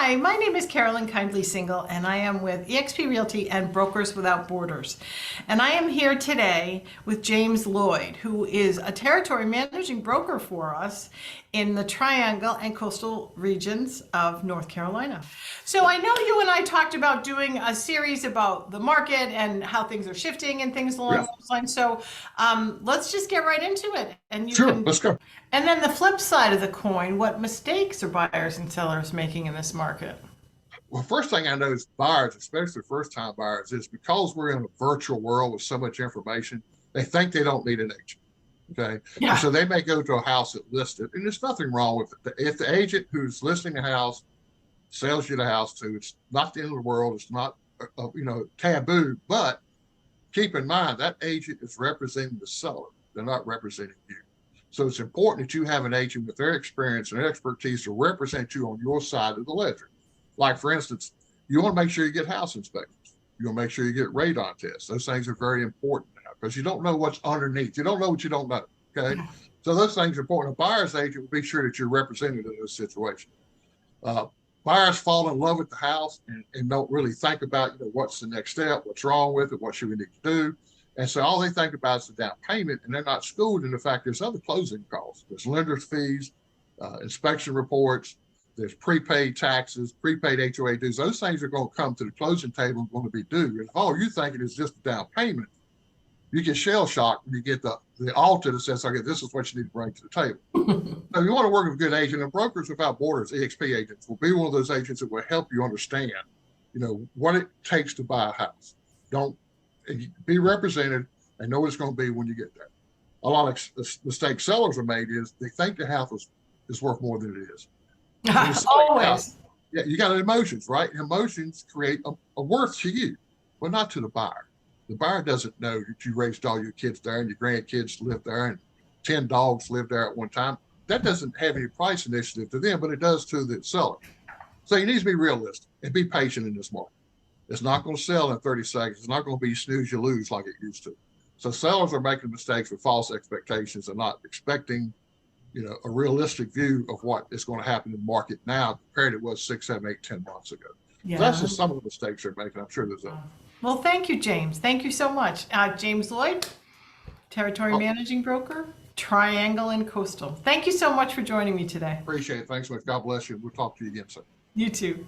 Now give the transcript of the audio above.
Hi, my name is Carolyn Kindly Single, and I am with eXp Realty and Brokers Without Borders. And I am here today with James Lloyd, who is a territory managing broker for us in the Triangle and Coastal regions of North Carolina. So I know you and I talked about doing a series about the market and how things are shifting and things along Yeah, those lines. So let's just get right into it. And you sure. can. Let's go. And then the flip side of the coin, what mistakes are buyers and sellers making in this market? Well, first thing I know is buyers, especially first-time buyers, is because we're in a virtual world with so much information, they think they don't need an agent. Okay. And Yeah. so they may go to a house that listed, and there's nothing wrong with it. If the agent who's listing the house sells you the house too, it's not the end of the world. It's not, taboo. But keep in mind that agent is representing the seller. They're not representing you. So it's important that you have an agent with their experience and expertise to represent you on your side of the ledger. Like, for instance, you want to make sure you get house inspections. You want to make sure you get radon tests. Those things are very important now because you don't know what's underneath. You don't know what you don't know. Okay. So those things are important. A buyer's agent will be sure that you're represented in those situations. Uh, Buyers fall in love with the house and don't really think about, what's the next step, what's wrong with it, what should we need to do. And so all they think about is the down payment, and they're not schooled in the fact there's other closing costs. There's lender's fees, inspection reports, there's prepaid taxes, prepaid HOA dues. Those things are going to come to the closing table and going to be due. And if all you're thinking is just the down payment, you get shell shocked when you get the altar that says, okay, this is what you need to bring to the table. So you want to work with a good agent, and Brokers Without Borders, EXP agents, will be one of those agents that will help you understand, what it takes to buy a house. Don't be represented and know what it's going to be when you get there. A lot of mistakes sellers are made is they think the house is worth more than it is. When you sell a house, Always. yeah, you got emotions, right? Emotions create a worth to you, but not to the buyer. The buyer doesn't know that you raised all your kids there and your grandkids live there and 10 dogs live there at one time. That doesn't have any price initiative to them, but it does to the seller. So you need to be realistic and be patient in this market. It's not going to sell in 30 seconds. It's not going to be snooze you lose like it used to. So sellers are making mistakes with false expectations and not expecting, a realistic view of what is going to happen in the market now compared to what 6, 7, 8, 10 months ago. So that's Yeah. just some of the mistakes they're making. I'm sure there's Well, thank you, James. Thank you so much. James Lloyd, Territory oh, Managing Broker, Triangle and Coastal. Thank you so much for joining me today. appreciate it. Thanks so much. God bless you. We'll talk to you again soon. You too.